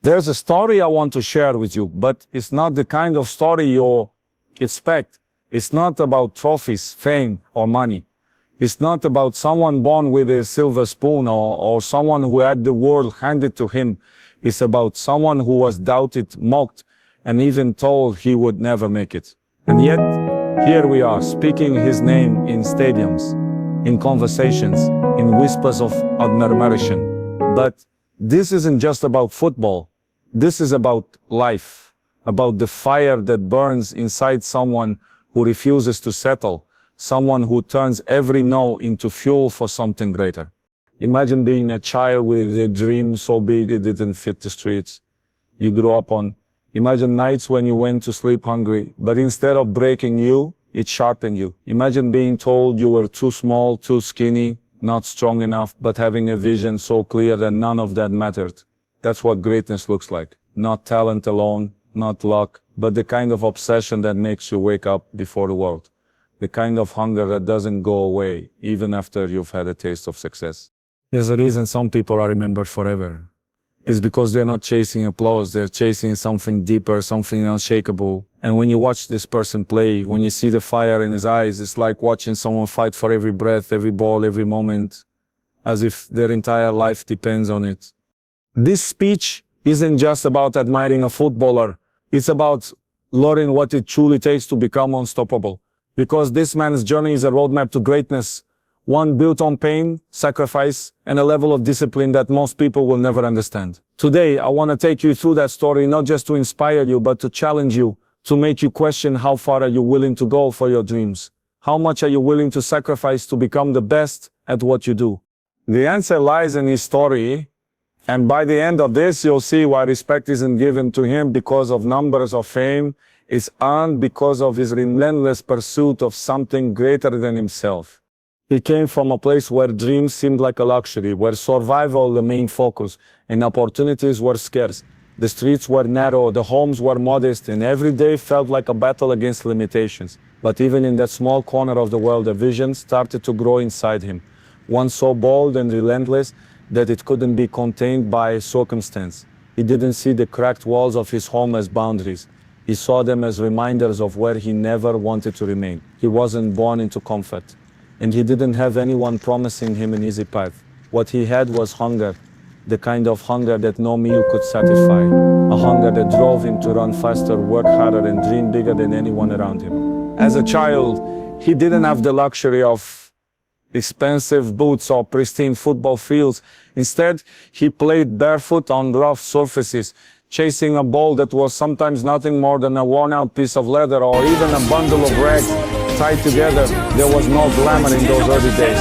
There's a story I want to share with you, but it's not the kind of story you expect. It's not about trophies, fame, or money. It's not about someone born with a silver spoon or someone who had the world handed to him. It's about someone who was doubted, mocked, and even told he would never make it. And yet, here we are, speaking his name in stadiums, in conversations, in whispers of admiration. But this isn't just about football. This is about life, about the fire that burns inside someone who refuses to settle, someone who turns every no into fuel for something greater. Imagine being a child with a dream so big it didn't fit the streets you grew up on. Imagine nights when you went to sleep hungry, but instead of breaking you, it sharpened you. Imagine being told you were too small, too skinny, not strong enough, but having a vision so clear that none of that mattered. That's what greatness looks like. Not talent alone, not luck, but the kind of obsession that makes you wake up before the world. The kind of hunger that doesn't go away, even after you've had a taste of success. There's a reason some people are remembered forever. It's because they're not chasing applause, they're chasing something deeper, something unshakable. And when you watch this person play, when you see the fire in his eyes, it's like watching someone fight for every breath, every ball, every moment, as if their entire life depends on it. This speech isn't just about admiring a footballer, it's about learning what it truly takes to become unstoppable. Because this man's journey is a roadmap to greatness, one built on pain, sacrifice, and a level of discipline that most people will never understand. Today, I want to take you through that story, not just to inspire you, but to challenge you, to make you question how far are you willing to go for your dreams? How much are you willing to sacrifice to become the best at what you do? The answer lies in his story, and by the end of this, you'll see why respect isn't given to him because of numbers or fame. It's earned because of his relentless pursuit of something greater than himself. He came from a place where dreams seemed like a luxury, where survival the main focus, and opportunities were scarce. The streets were narrow, the homes were modest, and every day felt like a battle against limitations. But even in that small corner of the world, a vision started to grow inside him, one so bold and relentless that it couldn't be contained by circumstance. He didn't see the cracked walls of his home as boundaries. He saw them as reminders of where he never wanted to remain. He wasn't born into comfort, and he didn't have anyone promising him an easy path. What he had was hunger, the kind of hunger that no meal could satisfy, a hunger that drove him to run faster, work harder, and dream bigger than anyone around him. As a child, he didn't have the luxury of expensive boots or pristine football fields. Instead, he played barefoot on rough surfaces, chasing a ball that was sometimes nothing more than a worn-out piece of leather or even a bundle of rags tied together. There was no glamour in those early days,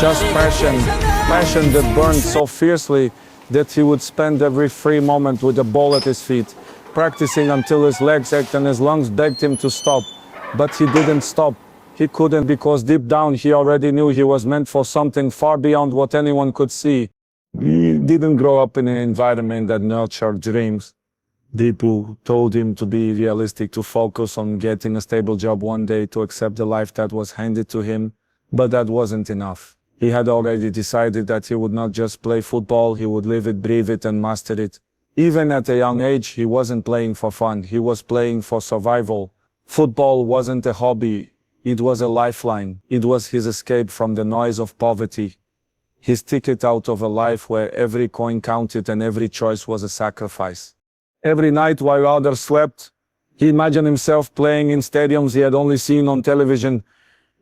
just passion that burned so fiercely that he would spend every free moment with the ball at his feet, practicing until his legs ached and his lungs begged him to stop. But he didn't stop. He couldn't, because deep down he already knew he was meant for something far beyond what anyone could see. He didn't grow up in an environment that nurtured dreams. People told him to be realistic, to focus on getting a stable job one day, to accept the life that was handed to him. But that wasn't enough. He had already decided that he would not just play football, he would live it, breathe it, and master it. Even at a young age, he wasn't playing for fun, he was playing for survival. Football wasn't a hobby, it was a lifeline. It was his escape from the noise of poverty. His ticket out of a life where every coin counted and every choice was a sacrifice. Every night while others slept, he imagined himself playing in stadiums he had only seen on television.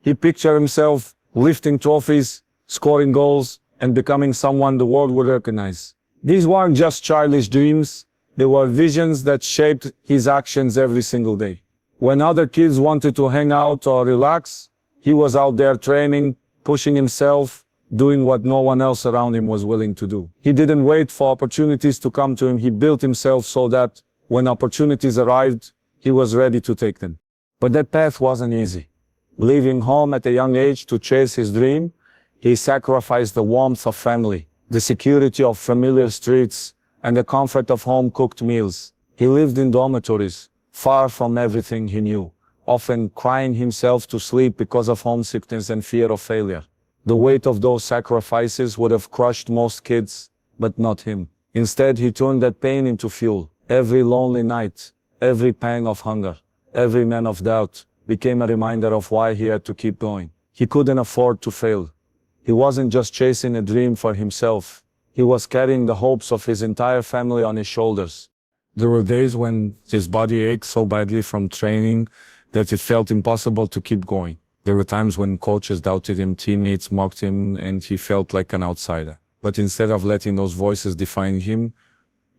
He pictured himself lifting trophies, scoring goals, and becoming someone the world would recognize. These weren't just childish dreams, they were visions that shaped his actions every single day. When other kids wanted to hang out or relax, he was out there training, pushing himself, doing what no one else around him was willing to do. He didn't wait for opportunities to come to him, he built himself so that when opportunities arrived, he was ready to take them. But that path wasn't easy. Leaving home at a young age to chase his dream, he sacrificed the warmth of family, the security of familiar streets, and the comfort of home-cooked meals. He lived in dormitories, far from everything he knew, often crying himself to sleep because of homesickness and fear of failure. The weight of those sacrifices would have crushed most kids, but not him. Instead, he turned that pain into fuel. Every lonely night, every pang of hunger, every man of doubt became a reminder of why he had to keep going. He couldn't afford to fail. He wasn't just chasing a dream for himself. He was carrying the hopes of his entire family on his shoulders. There were days when his body ached so badly from training that it felt impossible to keep going. There were times when coaches doubted him, teammates mocked him, and he felt like an outsider. But instead of letting those voices define him,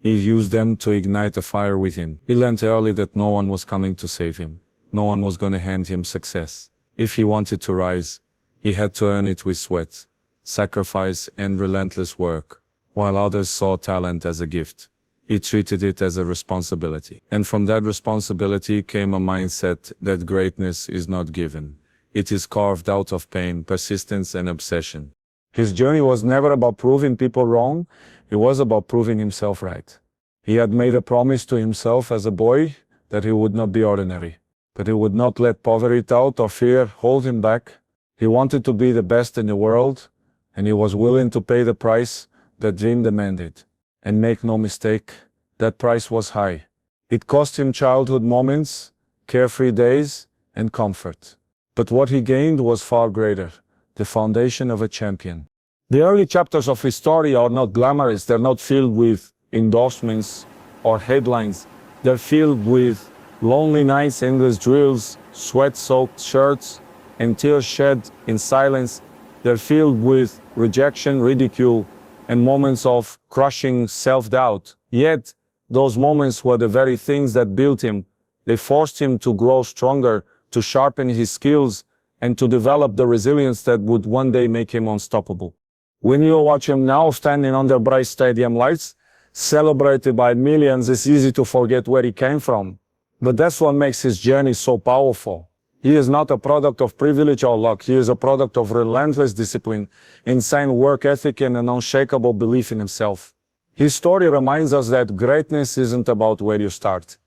he used them to ignite a fire within. He learned early that no one was coming to save him. No one was going to hand him success. If he wanted to rise, he had to earn it with sweat, sacrifice, and relentless work. While others saw talent as a gift, he treated it as a responsibility. And from that responsibility came a mindset that greatness is not given. It is carved out of pain, persistence, and obsession. His journey was never about proving people wrong. It was about proving himself right. He had made a promise to himself as a boy that he would not be ordinary, that he would not let poverty, doubt, or fear hold him back. He wanted to be the best in the world, and he was willing to pay the price that dream demanded. And make no mistake, that price was high. It cost him childhood moments, carefree days, and comfort. But what he gained was far greater, the foundation of a champion. The early chapters of his story are not glamorous. They're not filled with endorsements or headlines. They're filled with lonely nights, endless drills, sweat-soaked shirts, and tears shed in silence. They're filled with rejection, ridicule, and moments of crushing self-doubt. Yet, those moments were the very things that built him. They forced him to grow stronger, to sharpen his skills, and to develop the resilience that would one day make him unstoppable. When you watch him now standing under bright stadium lights, celebrated by millions, it's easy to forget where he came from. But that's what makes his journey so powerful. He is not a product of privilege or luck. He is a product of relentless discipline, insane work ethic, and an unshakable belief in himself. His story reminds us that greatness isn't about where you start.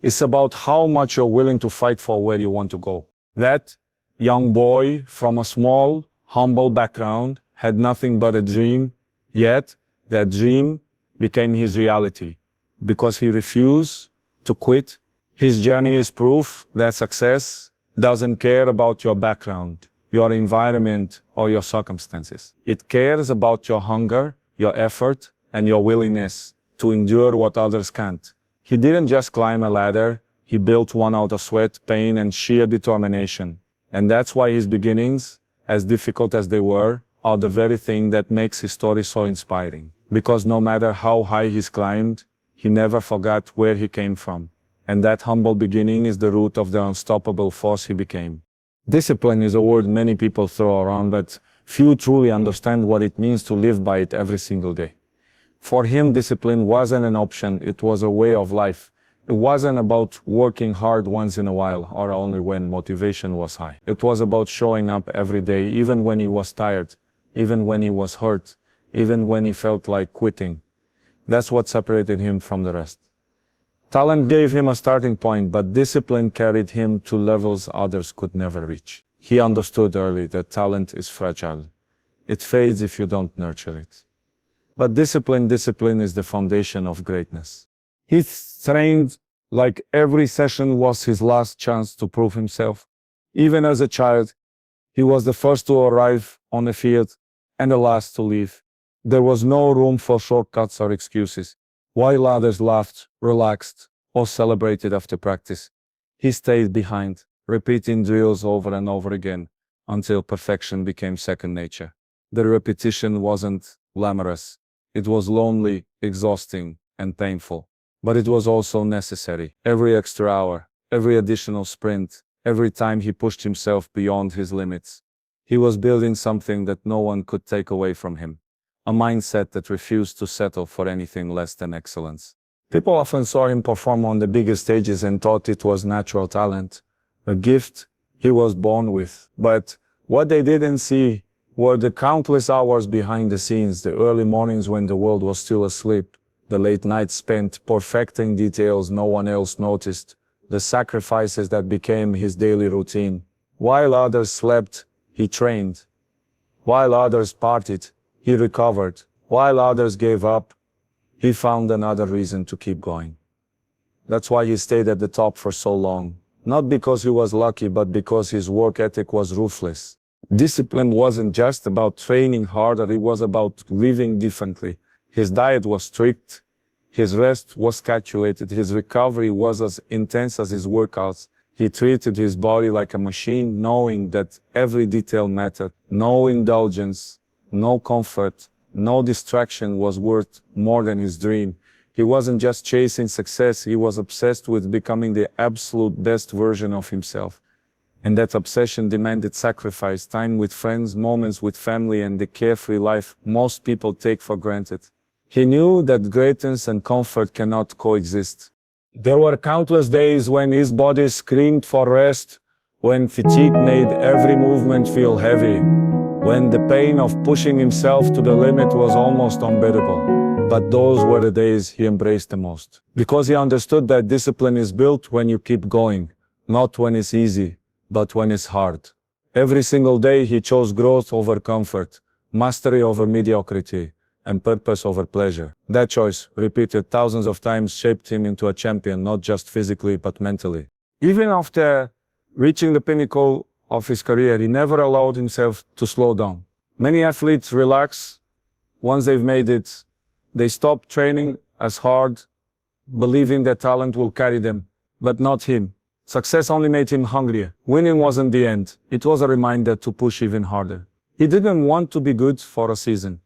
It's about how much you're willing to fight for where you want to go. That young boy from a small, humble background had nothing but a dream, yet that dream became his reality because he refused to quit. His journey is proof that success doesn't care about your background, your environment, or your circumstances. It cares about your hunger, your effort, and your willingness to endure what others can't. He didn't just climb a ladder, he built one out of sweat, pain, and sheer determination. And that's why his beginnings, as difficult as they were, are the very thing that makes his story so inspiring. Because no matter how high he's climbed, he never forgot where he came from. And that humble beginning is the root of the unstoppable force he became. Discipline is a word many people throw around, but few truly understand what it means to live by it every single day. For him, discipline wasn't an option, it was a way of life. It wasn't about working hard once in a while or only when motivation was high. It was about showing up every day, even when he was tired, even when he was hurt, even when he felt like quitting. That's what separated him from the rest. Talent gave him a starting point, but discipline carried him to levels others could never reach. He understood early that talent is fragile. It fades if you don't nurture it. But discipline is the foundation of greatness. He trained like every session was his last chance to prove himself. Even as a child, he was the first to arrive on the field and the last to leave. There was no room for shortcuts or excuses. While others laughed, relaxed, or celebrated after practice, he stayed behind, repeating drills over and over again until perfection became second nature. The repetition wasn't glamorous. It was lonely, exhausting, and painful. But it was also necessary. Every extra hour, every additional sprint, every time he pushed himself beyond his limits, he was building something that no one could take away from him. A mindset that refused to settle for anything less than excellence. People often saw him perform on the biggest stages and thought it was natural talent, a gift he was born with. But what they didn't see were the countless hours behind the scenes, the early mornings when the world was still asleep, the late nights spent perfecting details no one else noticed, the sacrifices that became his daily routine. While others slept, he trained. While others partied, he recovered. While others gave up, he found another reason to keep going. That's why he stayed at the top for so long. Not because he was lucky, but because his work ethic was ruthless. Discipline wasn't just about training harder, it was about living differently. His diet was strict, his rest was calculated, his recovery was as intense as his workouts. He treated his body like a machine, knowing that every detail mattered. No indulgence, no comfort, no distraction was worth more than his dream. He wasn't just chasing success, he was obsessed with becoming the absolute best version of himself. And that obsession demanded sacrifice, time with friends, moments with family, and the carefree life most people take for granted. He knew that greatness and comfort cannot coexist. There were countless days when his body screamed for rest, when fatigue made every movement feel heavy, when the pain of pushing himself to the limit was almost unbearable. But those were the days he embraced the most. Because he understood that discipline is built when you keep going, not when it's easy, but when it's hard. Every single day he chose growth over comfort, mastery over mediocrity, and purpose over pleasure. That choice, repeated thousands of times, shaped him into a champion, not just physically, but mentally. Even after reaching the pinnacle of his career, he never allowed himself to slow down. Many athletes relax once they've made it. They stop training as hard, believing that talent will carry them, but not him. Success only made him hungrier. Winning wasn't the end. It was a reminder to push even harder. He didn't want to be good for a season.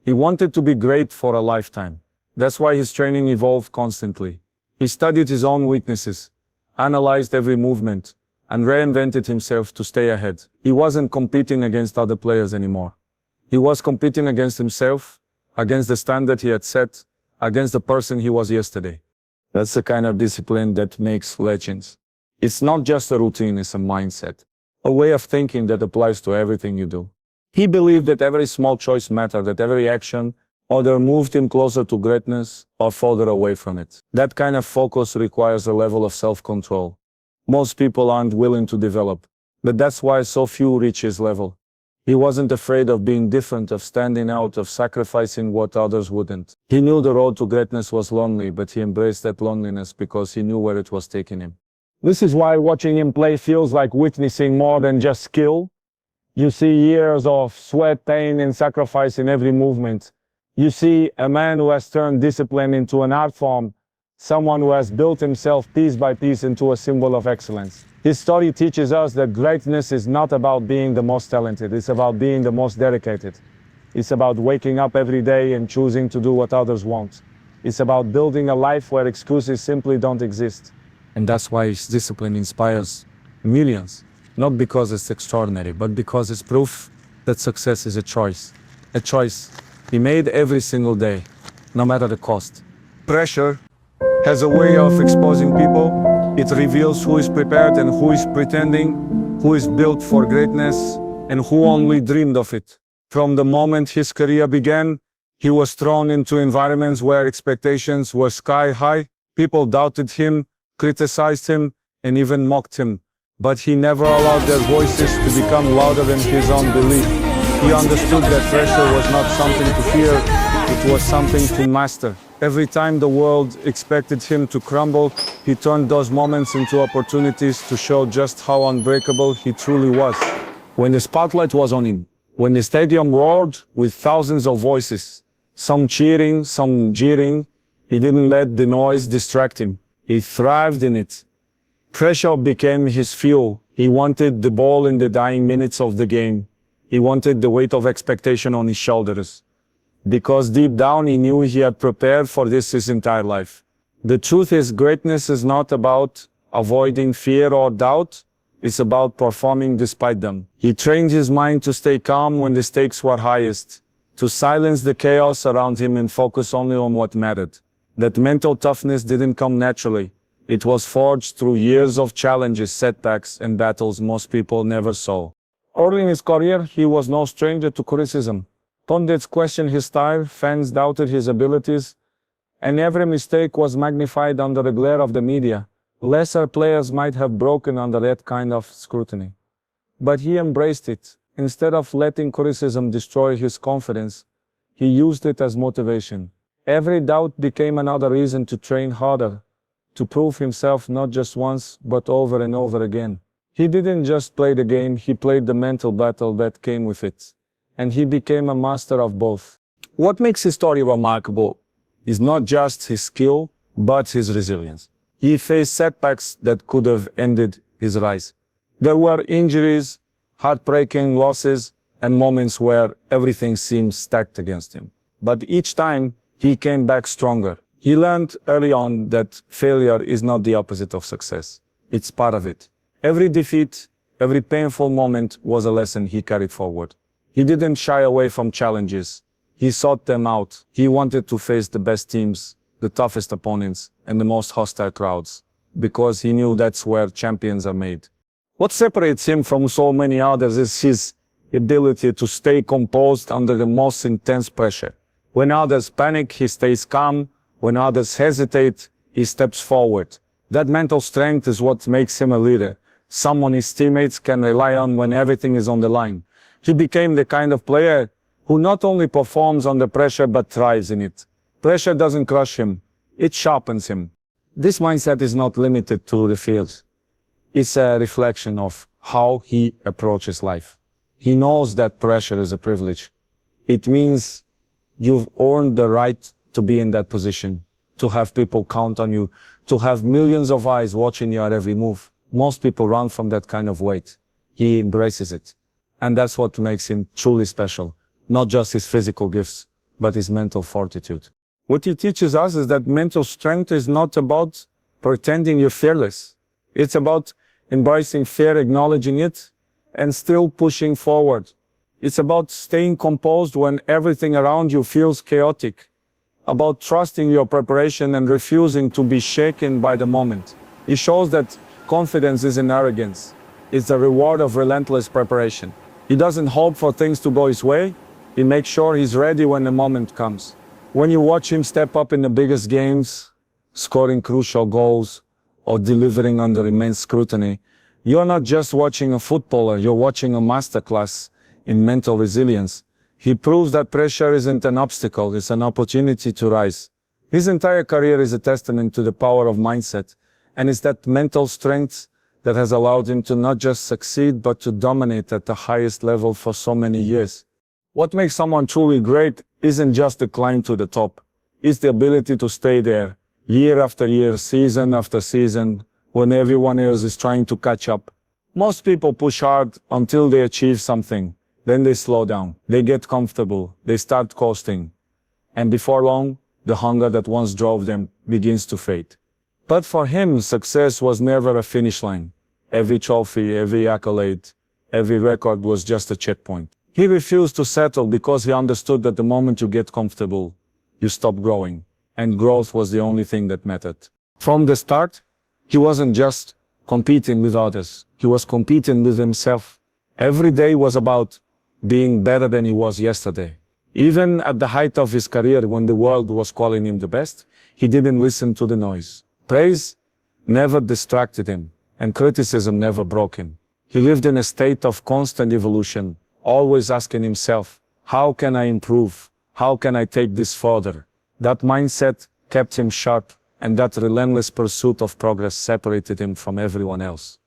He wanted to be great for a lifetime. That's why his training evolved constantly. He studied his own weaknesses, analyzed every movement, and reinvented himself to stay ahead. He wasn't competing against other players anymore. He was competing against himself, against the standard he had set, against the person he was yesterday. That's the kind of discipline that makes legends. It's not just a routine, it's a mindset, a way of thinking that applies to everything you do. He believed that every small choice mattered, that every action either moved him closer to greatness or further away from it. That kind of focus requires a level of self-control most people aren't willing to develop, but that's why so few reach his level. He wasn't afraid of being different, of standing out, of sacrificing what others wouldn't. He knew the road to greatness was lonely, but he embraced that loneliness because he knew where it was taking him. This is why watching him play feels like witnessing more than just skill. You see years of sweat, pain, and sacrifice in every movement. You see a man who has turned discipline into an art form, someone who has built himself piece by piece into a symbol of excellence. His story teaches us that greatness is not about being the most talented, it's about being the most dedicated. It's about waking up every day and choosing to do what others want. It's about building a life where excuses simply don't exist. And that's why his discipline inspires millions. Not because it's extraordinary, but because it's proof that success is a choice. A choice he made every single day, no matter the cost. Pressure has a way of exposing people. It reveals who is prepared and who is pretending, who is built for greatness, and who only dreamed of it. From the moment his career began, he was thrown into environments where expectations were sky high. People doubted him, criticized him, and even mocked him. But he never allowed their voices to become louder than his own belief. He understood that pressure was not something to fear, it was something to master. Every time the world expected him to crumble, he turned those moments into opportunities to show just how unbreakable he truly was. When the spotlight was on him, when the stadium roared with thousands of voices, some cheering, some jeering, he didn't let the noise distract him. He thrived in it. Pressure became his fuel. He wanted the ball in the dying minutes of the game. He wanted the weight of expectation on his shoulders. Because deep down he knew he had prepared for this his entire life. The truth is, greatness is not about avoiding fear or doubt. It's about performing despite them. He trained his mind to stay calm when the stakes were highest, to silence the chaos around him and focus only on what mattered. That mental toughness didn't come naturally. It was forged through years of challenges, setbacks, and battles most people never saw. Early in his career, he was no stranger to criticism. Pundits questioned his style, fans doubted his abilities, and every mistake was magnified under the glare of the media. Lesser players might have broken under that kind of scrutiny. But he embraced it. Instead of letting criticism destroy his confidence, he used it as motivation. Every doubt became another reason to train harder, to prove himself not just once, but over and over again. He didn't just play the game, he played the mental battle that came with it. And he became a master of both. What makes his story remarkable is not just his skill, but his resilience. He faced setbacks that could have ended his rise. There were injuries, heartbreaking losses, and moments where everything seemed stacked against him. But each time, he came back stronger. He learned early on that failure is not the opposite of success. It's part of it. Every defeat, every painful moment was a lesson he carried forward. He didn't shy away from challenges. He sought them out. He wanted to face the best teams, the toughest opponents, and the most hostile crowds, because he knew that's where champions are made. What separates him from so many others is his ability to stay composed under the most intense pressure. When others panic, he stays calm. When others hesitate, he steps forward. That mental strength is what makes him a leader, someone his teammates can rely on when everything is on the line. He became the kind of player who not only performs under pressure but thrives in it. Pressure doesn't crush him, it sharpens him. This mindset is not limited to the field. It's a reflection of how he approaches life. He knows that pressure is a privilege. It means you've earned the right to be in that position, to have people count on you, to have millions of eyes watching your every move. Most people run from that kind of weight. He embraces it. And that's what makes him truly special. Not just his physical gifts, but his mental fortitude. What he teaches us is that mental strength is not about pretending you're fearless. It's about embracing fear, acknowledging it, and still pushing forward. It's about staying composed when everything around you feels chaotic. About trusting your preparation and refusing to be shaken by the moment. He shows that confidence isn't arrogance. It's the reward of relentless preparation. He doesn't hope for things to go his way. He makes sure he's ready when the moment comes. When you watch him step up in the biggest games, scoring crucial goals, or delivering under immense scrutiny, you're not just watching a footballer, you're watching a masterclass in mental resilience. He proves that pressure isn't an obstacle, it's an opportunity to rise. His entire career is a testament to the power of mindset, and it's that mental strength that has allowed him to not just succeed, but to dominate at the highest level for so many years. What makes someone truly great isn't just the climb to the top. It's the ability to stay there, year after year, season after season, when everyone else is trying to catch up. Most people push hard until they achieve something. Then they slow down. They get comfortable. They start coasting. And before long, the hunger that once drove them begins to fade. But for him, success was never a finish line. Every trophy, every accolade, every record was just a checkpoint. He refused to settle because he understood that the moment you get comfortable, you stop growing. And growth was the only thing that mattered. From the start, he wasn't just competing with others. He was competing with himself. Every day was about being better than he was yesterday. Even at the height of his career, when the world was calling him the best, he didn't listen to the noise. Praise never distracted him, and criticism never broke him. He lived in a state of constant evolution, always asking himself, how can I improve? How can I take this further? That mindset kept him sharp, and that relentless pursuit of progress separated him from everyone else.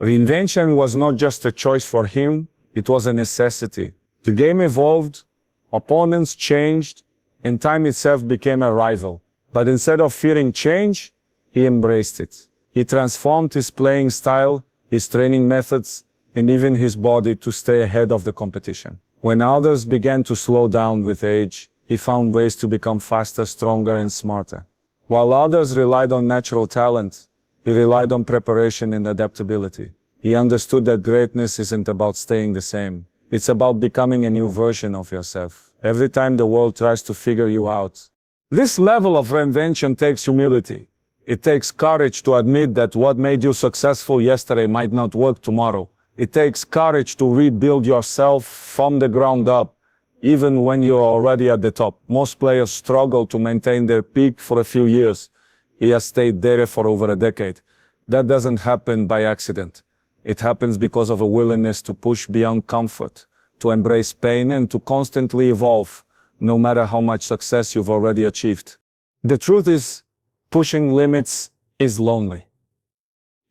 Reinvention was not just a choice for him, it was a necessity. The game evolved, opponents changed, and time itself became a rival. But instead of fearing change, he embraced it. He transformed his playing style, his training methods, and even his body to stay ahead of the competition. When others began to slow down with age, he found ways to become faster, stronger, and smarter. While others relied on natural talent, he relied on preparation and adaptability. He understood that greatness isn't about staying the same. It's about becoming a new version of yourself. Every time the world tries to figure you out. This level of reinvention takes humility. It takes courage to admit that what made you successful yesterday might not work tomorrow. It takes courage to rebuild yourself from the ground up, even when you're already at the top. Most players struggle to maintain their peak for a few years. He has stayed there for over a decade. That doesn't happen by accident. It happens because of a willingness to push beyond comfort, to embrace pain, and to constantly evolve. no matter how much success you've already achieved. The truth is, pushing limits is lonely.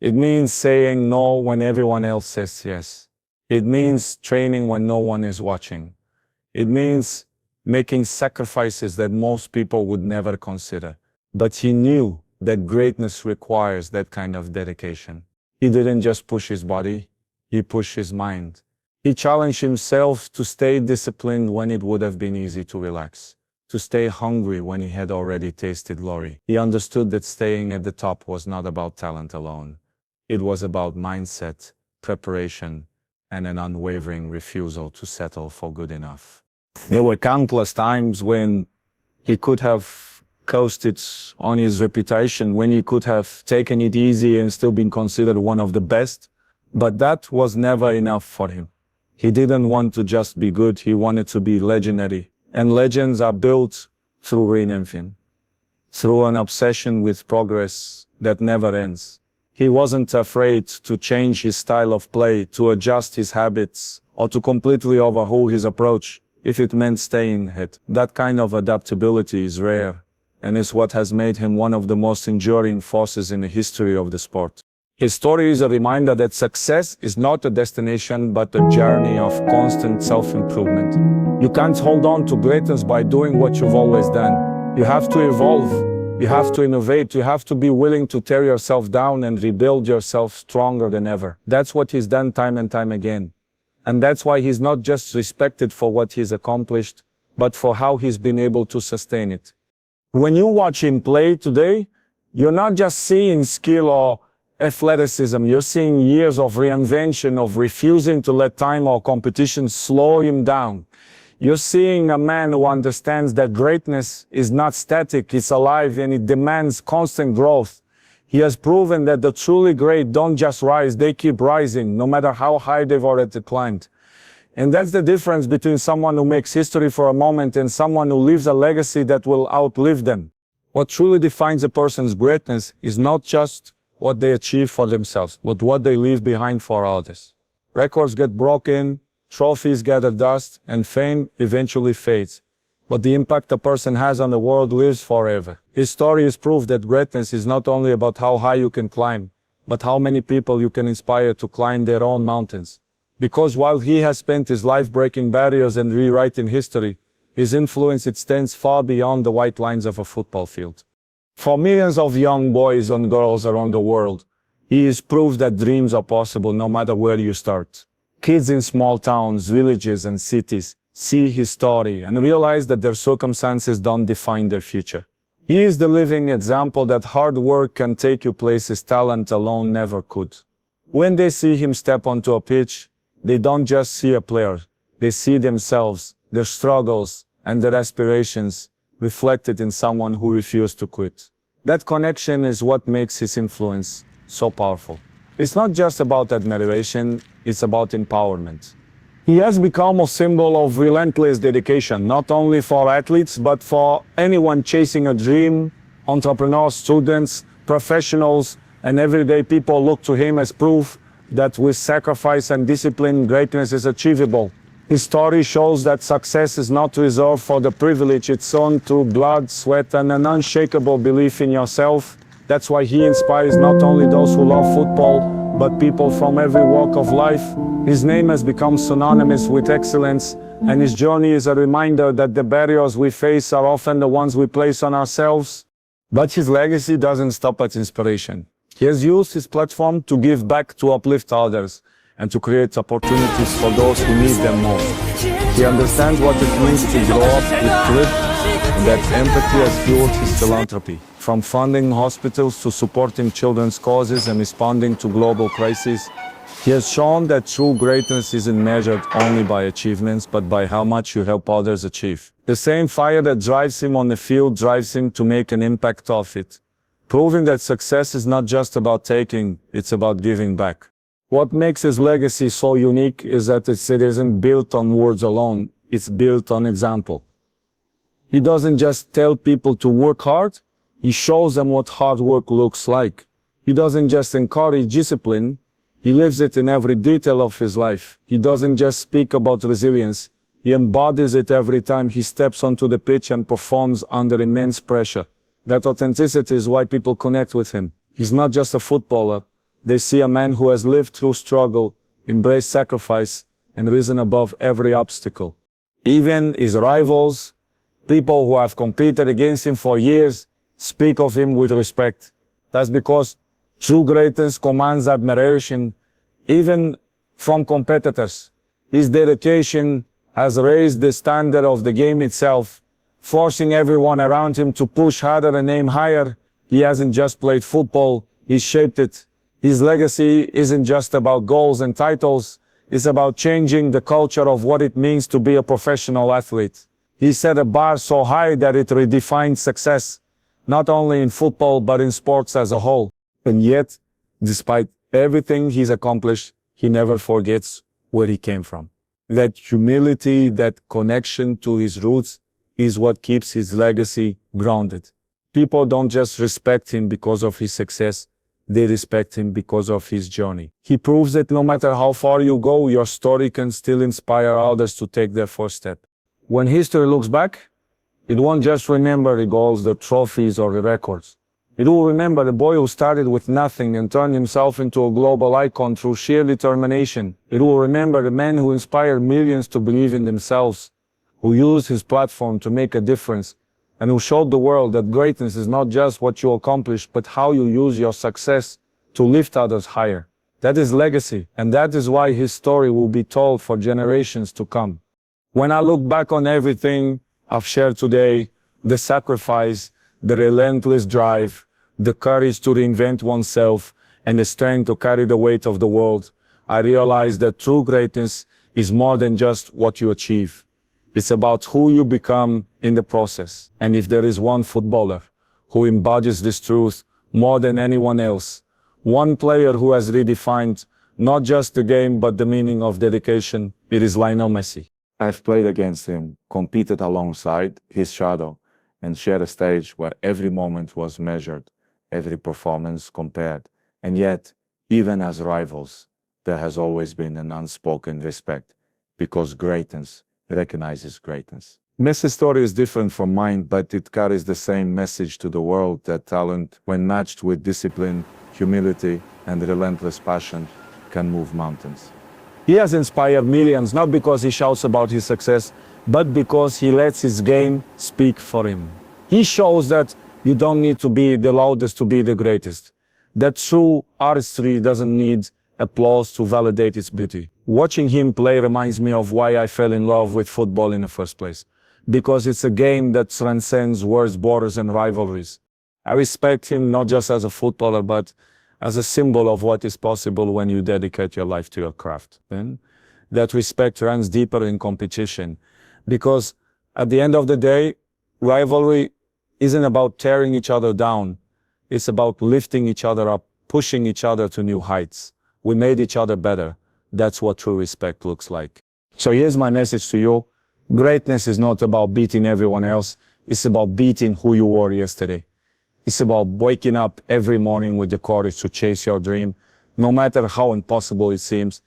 It means saying no when everyone else says yes. It means training when no one is watching. It means making sacrifices that most people would never consider. But he knew that greatness requires that kind of dedication. He didn't just push his body, he pushed his mind. He challenged himself to stay disciplined when it would have been easy to relax, to stay hungry when he had already tasted glory. He understood that staying at the top was not about talent alone. It was about mindset, preparation, and an unwavering refusal to settle for good enough. There were countless times when he could have coasted on his reputation, when he could have taken it easy and still been considered one of the best, but that was never enough for him. He didn't want to just be good, he wanted to be legendary. And legends are built through reinventing, through an obsession with progress that never ends. He wasn't afraid to change his style of play, to adjust his habits, or to completely overhaul his approach, if it meant staying ahead. That kind of adaptability is rare, and is what has made him one of the most enduring forces in the history of the sport. His story is a reminder that success is not a destination, but a journey of constant self-improvement. You can't hold on to greatness by doing what you've always done. You have to evolve. You have to innovate. You have to be willing to tear yourself down and rebuild yourself stronger than ever. That's what he's done time and time again. And that's why he's not just respected for what he's accomplished, but for how he's been able to sustain it. When you watch him play today, you're not just seeing skill or athleticism, you're seeing years of reinvention, of refusing to let time or competition slow him down. You're seeing a man who understands that greatness is not static, it's alive, and it demands constant growth. He has proven that the truly great don't just rise, they keep rising, no matter how high they've already climbed. And that's the difference between someone who makes history for a moment and someone who leaves a legacy that will outlive them. What truly defines a person's greatness is not just what they achieve for themselves, but what they leave behind for others. Records get broken, trophies gather dust, and fame eventually fades. But the impact a person has on the world lives forever. His story is proof that greatness is not only about how high you can climb, but how many people you can inspire to climb their own mountains. Because while he has spent his life breaking barriers and rewriting history, his influence extends far beyond the white lines of a football field. For millions of young boys and girls around the world, he is proof that dreams are possible no matter where you start. Kids in small towns, villages, and cities see his story and realize that their circumstances don't define their future. He is the living example that hard work can take you places talent alone never could. When they see him step onto a pitch, they don't just see a player, they see themselves, their struggles, and their aspirations reflected in someone who refused to quit. That connection is what makes his influence so powerful. It's not just about admiration, it's about empowerment. He has become a symbol of relentless dedication, not only for athletes, but for anyone chasing a dream. Entrepreneurs, students, professionals, and everyday people look to him as proof that with sacrifice and discipline, greatness is achievable. His story shows that success is not reserved for the privileged, it's earned through blood, sweat, and an unshakable belief in yourself. That's why he inspires not only those who love football, but people from every walk of life. His name has become synonymous with excellence, and his journey is a reminder that the barriers we face are often the ones we place on ourselves. But his legacy doesn't stop at inspiration. He has used his platform to give back, to uplift others, and to create opportunities for those who need them most. He understands what it means to grow up with grit, and that empathy has fueled his philanthropy. From funding hospitals to supporting children's causes and responding to global crises, he has shown that true greatness isn't measured only by achievements, but by how much you help others achieve. The same fire that drives him on the field drives him to make an impact of it, proving that success is not just about taking, it's about giving back. What makes his legacy so unique is that it isn't built on words alone, it's built on example. He doesn't just tell people to work hard, he shows them what hard work looks like. He doesn't just encourage discipline, he lives it in every detail of his life. He doesn't just speak about resilience, He embodies it every time he steps onto the pitch and performs under immense pressure. That authenticity is why people connect with him. He's not just a footballer. They see a man who has lived through struggle, embraced sacrifice, and risen above every obstacle. Even his rivals, people who have competed against him for years, speak of him with respect. That's because true greatness commands admiration, even from competitors. His dedication has raised the standard of the game itself, forcing everyone around him to push harder and aim higher. He hasn't just played football, he shaped it. His legacy isn't just about goals and titles, it's about changing the culture of what it means to be a professional athlete. He set a bar so high that it redefined success, not only in football but in sports as a whole. And yet, despite everything he's accomplished, he never forgets where he came from. That humility, that connection to his roots is what keeps his legacy grounded. People don't just respect him because of his success, they respect him because of his journey. He proves that no matter how far you go, your story can still inspire others to take their first step. When history looks back, it won't just remember the goals, the trophies, or the records. It will remember the boy who started with nothing and turned himself into a global icon through sheer determination. It will remember the man who inspired millions to believe in themselves, who used his platform to make a difference, and who showed the world that greatness is not just what you accomplish, but how you use your success to lift others higher. That is legacy, and that is why his story will be told for generations to come. When I look back on everything I've shared today, the sacrifice, the relentless drive, the courage to reinvent oneself, and the strength to carry the weight of the world, I realize that true greatness is more than just what you achieve. It's about who you become in the process. And if there is one footballer who embodies this truth more than anyone else, one player who has redefined not just the game but the meaning of dedication, it is Lionel Messi. I've played against him, competed alongside his shadow, and shared a stage where every moment was measured, every performance compared. And yet, even as rivals, there has always been an unspoken respect, because greatness recognizes greatness. Messi's story is different from mine, but it carries the same message to the world that talent, when matched with discipline, humility, and relentless passion, can move mountains. He has inspired millions, not because he shouts about his success, but because he lets his game speak for him. He shows that you don't need to be the loudest to be the greatest. That true artistry doesn't need applause to validate its beauty. Watching him play reminds me of why I fell in love with football in the first place. Because it's a game that transcends words, borders, and rivalries. I respect him not just as a footballer, but as a symbol of what is possible when you dedicate your life to your craft. And that respect runs deeper in competition. Because at the end of the day, rivalry isn't about tearing each other down. It's about lifting each other up, pushing each other to new heights. We made each other better. That's what true respect looks like. So here's my message to you. Greatness is not about beating everyone else. It's about beating who you were yesterday. It's about waking up every morning with the courage to chase your dream, no matter how impossible it seems.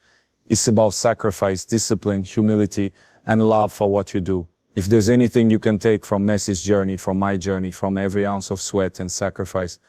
It's about sacrifice, discipline, humility, and love for what you do. If there's anything you can take from Messi's journey, from my journey, from every ounce of sweat and sacrifice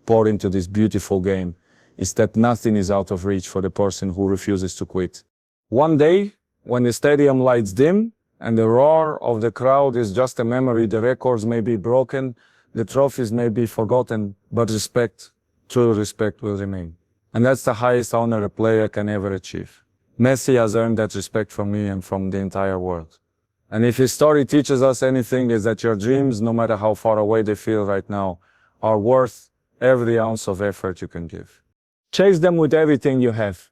poured into this beautiful game, it's that nothing is out of reach for the person who refuses to quit. One day, when the stadium lights dim and the roar of the crowd is just a memory, the records may be broken, the trophies may be forgotten, but respect, true respect will remain. And that's the highest honor a player can ever achieve. Messi has earned that respect from me and from the entire world. And if his story teaches us anything, is that your dreams, no matter how far away they feel right now, are worth every ounce of effort you can give. Chase them with everything you have.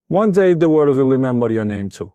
One day the world will remember your name too.